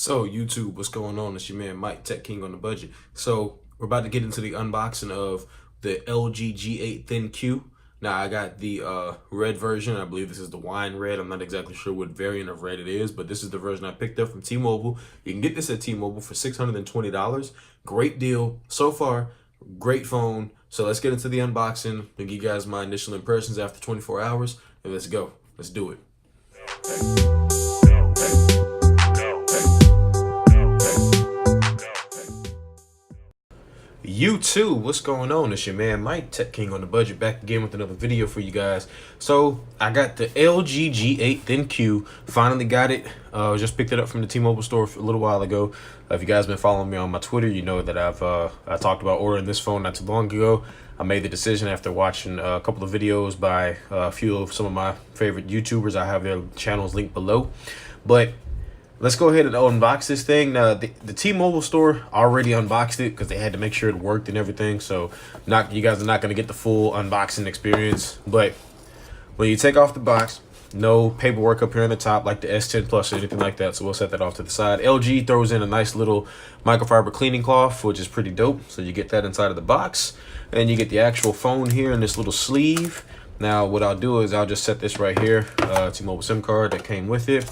So YouTube, what's going on? It's your man Mike, Tech King on the budget. So we're about to get into the unboxing of the LG G8 THINQ. Now I got the red version. I believe this is the wine red. I'm not exactly sure what variant of red it is, but this is the version I picked up from T-Mobile. You can get this at T-Mobile for $620. Great deal so far. Great phone. So let's get into the unboxing and give you guys my initial impressions after 24 hours. And let's go. Let's do it. YouTube, what's going on? It's your man Mike, Tech King on the budget, back again with another video for you guys. So I got the LG G8 THINQ. Finally got it. Just picked it up from the T-Mobile store a little while ago. If you guys been following me on my Twitter, you know that I talked about ordering this phone not too long ago. I made the decision after watching a couple of videos by a few of some of my favorite YouTubers. I have their channels linked below, but let's go ahead and unbox this thing. Now, the T-Mobile store already unboxed it because they had to make sure it worked and everything. So you guys are not going to get the full unboxing experience. But when you take off the box, no paperwork up here on the top like the S10 Plus or anything like that. So we'll set that off to the side. LG throws in a nice little microfiber cleaning cloth, which is pretty dope. So you get that inside of the box. And you get the actual phone here in this little sleeve. Now, what I'll do is I'll just set this right here. T-Mobile SIM card that came with it.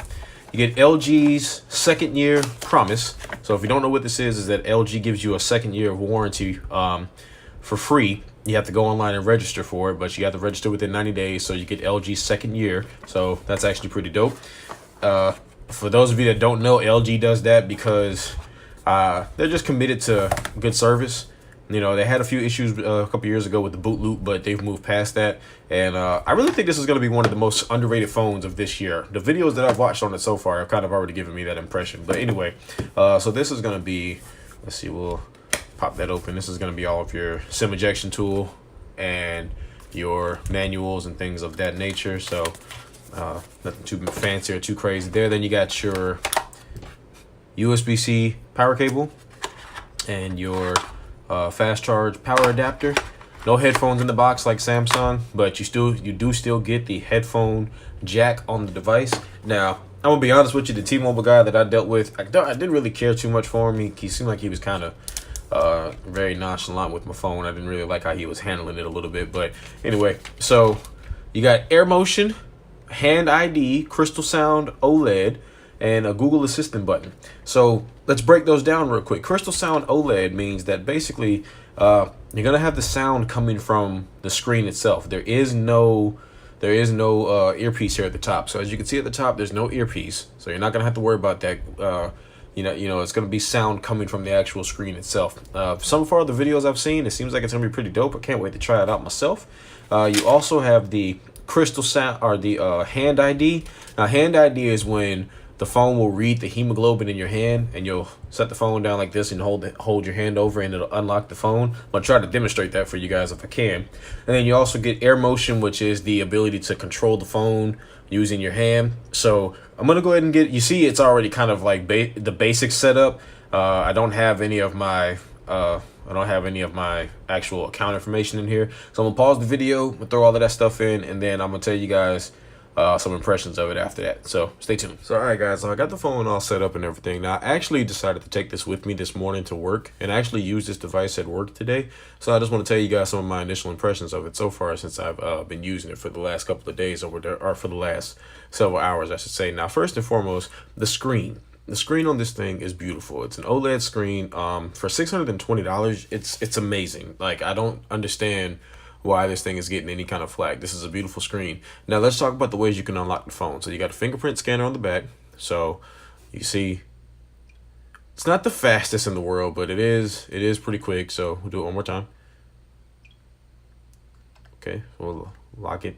You get LG's second year promise. So if you don't know what this is that LG gives you a second year of warranty for free. You have to go online and register for it, but you have to register within 90 days. So you get LG's second year. So that's actually pretty dope. For those of you that don't know, LG does that because they're just committed to good service. You know, they had a few issues a couple years ago with the boot loop, but they've moved past that. And I really think this is going to be one of the most underrated phones of this year. The videos that I've watched on it so far have kind of already given me that impression. But anyway, so this is going to be, let's see, we'll pop that open. This is going to be all of your SIM ejection tool and your manuals and things of that nature. So nothing too fancy or too crazy there. Then you got your USB-C power cable and your fast charge power adapter. No headphones in the box like Samsung, but you do still get the headphone jack on the device. Now, I'm gonna be honest with you, the T-Mobile guy that I dealt with, I didn't really care too much for him. He seemed like he was kind of very nonchalant with my phone. I didn't really like how he was handling it a little bit, but anyway, so you got Air Motion, Hand ID, Crystal Sound OLED, and a Google Assistant button. So let's break those down real quick. Crystal Sound OLED means that basically you're gonna have the sound coming from the screen itself. There is no earpiece here at the top. So as you can see at the top, there's no earpiece. So you're not gonna have to worry about that. You know, it's gonna be sound coming from the actual screen itself. Some far the videos I've seen, it seems like it's gonna be pretty dope. I can't wait to try it out myself. You also have the Crystal Sound or the Hand ID. Now, Hand ID is when the phone will read the hemoglobin in your hand, and you'll set the phone down like this and hold your hand over, and it'll unlock the phone. I'm gonna try to demonstrate that for you guys if I can. And then you also get Air Motion, which is the ability to control the phone using your hand. So I'm gonna go ahead and you see it's already kind of like the basic setup. I don't have any of my actual account information in here. So I'm gonna pause the video, throw all of that stuff in, and then I'm gonna tell you guys some impressions of it after that. So stay tuned. So all right guys, so I got the phone all set up and everything. Now I actually decided to take this with me this morning to work and actually use this device at work today. So I just want to tell you guys some of my initial impressions of it so far since I've been using it for the last couple of days or for the last several hours, I should say. Now first and foremost, the screen. The screen on this thing is beautiful. It's an OLED screen. For $620, it's amazing. Like, I don't understand why this thing is getting any kind of flag. This is a beautiful screen. Now let's talk about the ways you can unlock the phone. So you got a fingerprint scanner on the back. So you see it's not the fastest in the world, but it is pretty quick. So we'll do it one more time. Okay, we'll lock it.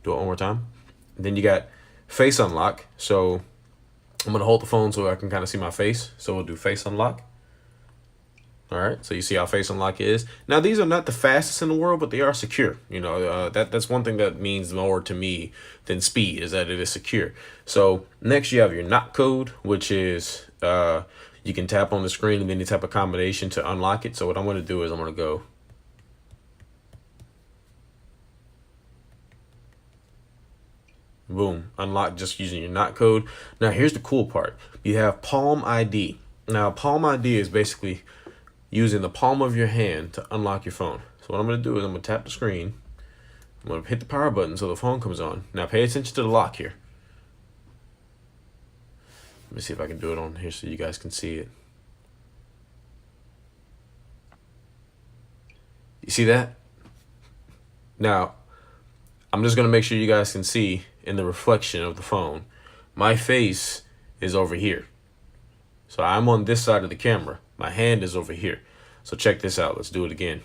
Do it one more time. And then you got face unlock. So I'm gonna hold the phone so I can kind of see my face. So we'll do face unlock. All right, so you see how face unlock is. Now, these are not the fastest in the world, but they are secure. You know, that's one thing that means more to me than speed, is that it is secure. So next you have your knock code, which is you can tap on the screen and then you tap a combination to unlock it. So what I'm going to do is I'm going to go. Boom, unlock just using your NOT code. Now here's the cool part. You have Palm ID. Now Palm ID is basically using the palm of your hand to unlock your phone. So what I'm going to do is I'm going to tap the screen. I'm going to hit the power button so the phone comes on. Now pay attention to the lock here. Let me see if I can do it on here so you guys can see it. You see that? Now, I'm just going to make sure you guys can see in the reflection of the phone, my face is over here. So I'm on this side of the camera. My hand is over here. So check this out. Let's do it again.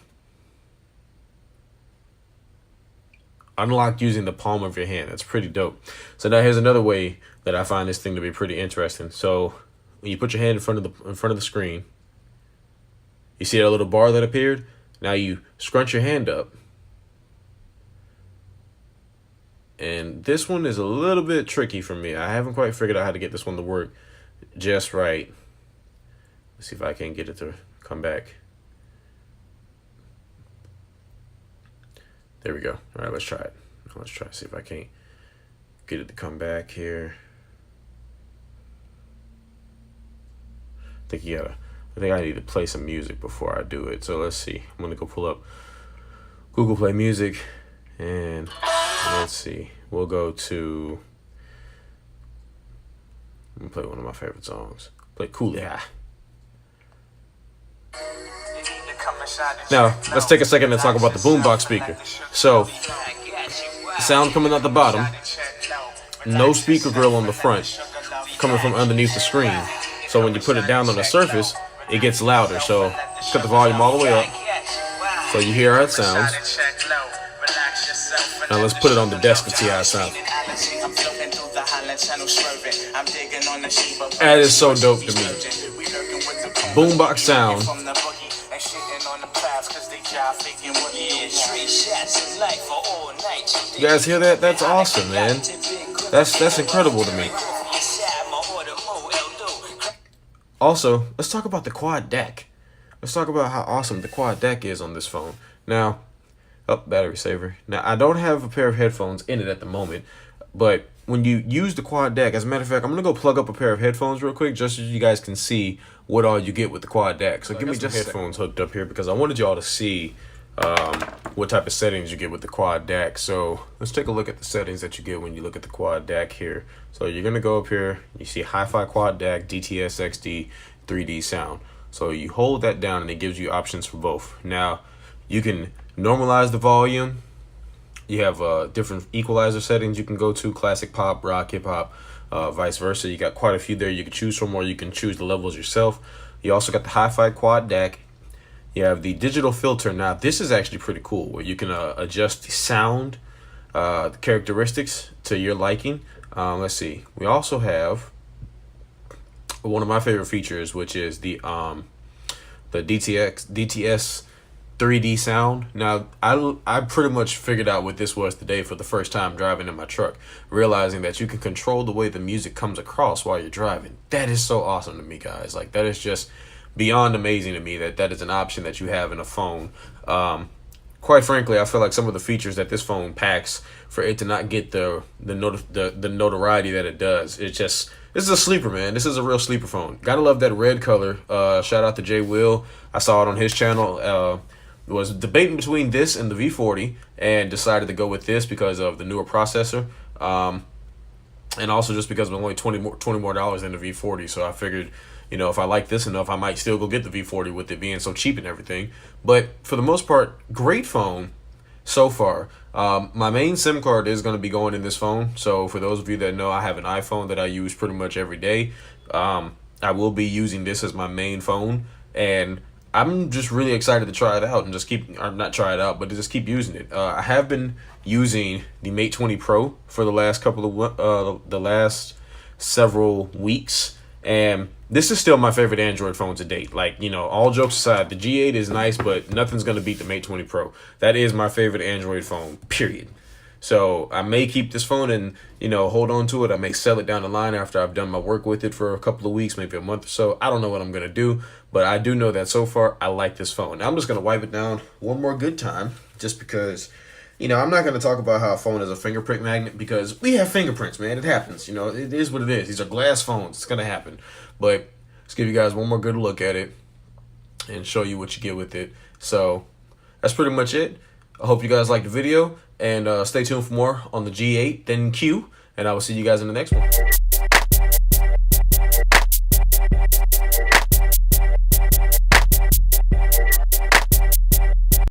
Unlocked using the palm of your hand. That's pretty dope. So now here's another way that I find this thing to be pretty interesting. So when you put your hand in front of the screen, you see that little bar that appeared? Now you scrunch your hand up. And this one is a little bit tricky for me. I haven't quite figured out how to get this one to work just right. Let's see if I can get it to come back. There we go. All right, let's try it. Let's try to see if I can't get it to come back here. I think I need to play some music before I do it. So let's see. I'm gonna go pull up Google Play Music, and let's see. We'll go to. I'm gonna play one of my favorite songs. Play Cooley High. Now let's take a second to talk about the boombox speaker. So, sound coming out the bottom. No speaker grill on the front, coming from underneath the screen. So when you put it down on the surface, it gets louder. So cut the volume all the way up so you hear how it sounds. Now let's put it on the desk and see how it sounds. That is so dope to me. Boombox sound. You guys hear that? That's awesome, man. That's incredible to me. Also, let's talk about the quad DAC. Let's talk about how awesome the quad DAC is on this phone. Now, battery saver. Now, I don't have a pair of headphones in it at the moment, but when you use the quad DAC, as a matter of fact, I'm going to go plug up a pair of headphones real quick just so you guys can see what all you get with the quad DAC. So give me just headphones hooked up here because I wanted y'all to see what type of settings you get with the quad DAC. So let's take a look at the settings that you get when you look at the quad DAC here. So you're going to go up here, you see Hi-Fi Quad DAC, DTS XD, 3D sound. So you hold that down and it gives you options for both. Now you can normalize the volume. You have different equalizer settings you can go to, classic pop, rock, hip hop, vice versa. You got quite a few there you can choose from, or you can choose the levels yourself. You also got the Hi-Fi Quad DAC. You have the digital filter. Now this is actually pretty cool, where you can adjust the sound characteristics to your liking. Let's see. We also have one of my favorite features, which is the DTS 3D sound. Now I pretty much figured out what this was today for the first time driving in my truck, realizing that you can control the way the music comes across while you're driving. That is so awesome to me, guys. Like, that is just beyond amazing to me that is an option that you have in a phone. Quite frankly, I feel like some of the features that this phone packs, for it to not get the notoriety that it does, this is a sleeper, man. This is a real sleeper phone. Gotta love that red color. Shout out to Jay Will. I saw it on his channel. Was debating between this and the V40 and decided to go with this because of the newer processor, and also just because it was only $20 more than the V40. So I figured, if I like this enough, I might still go get the V40 with it being so cheap and everything. But for the most part, great phone so far. My main SIM card is going to be going in this phone. So for those of you that know, I have an iPhone that I use pretty much every day. I will be using this as my main phone, and I'm just really excited to try it out and just not try it out, but to just keep using it. I have been using the Mate 20 Pro for the last several weeks, and this is still my favorite Android phone to date. Like, all jokes aside, the G8 is nice, but nothing's gonna beat the Mate 20 Pro. That is my favorite Android phone, period. So I may keep this phone and, hold on to it. I may sell it down the line after I've done my work with it for a couple of weeks, maybe a month or so. I don't know what I'm going to do, but I do know that so far I like this phone. Now I'm just going to wipe it down one more good time just because You know, I'm not going to talk about how a phone is a fingerprint magnet because we have fingerprints, man. It happens. You know, it is what it is. These are glass phones. It's going to happen. But let's give you guys one more good look at it and show you what you get with it. So that's pretty much it. I hope you guys liked the video, and stay tuned for more on the G8 THINQ, and I will see you guys in the next one.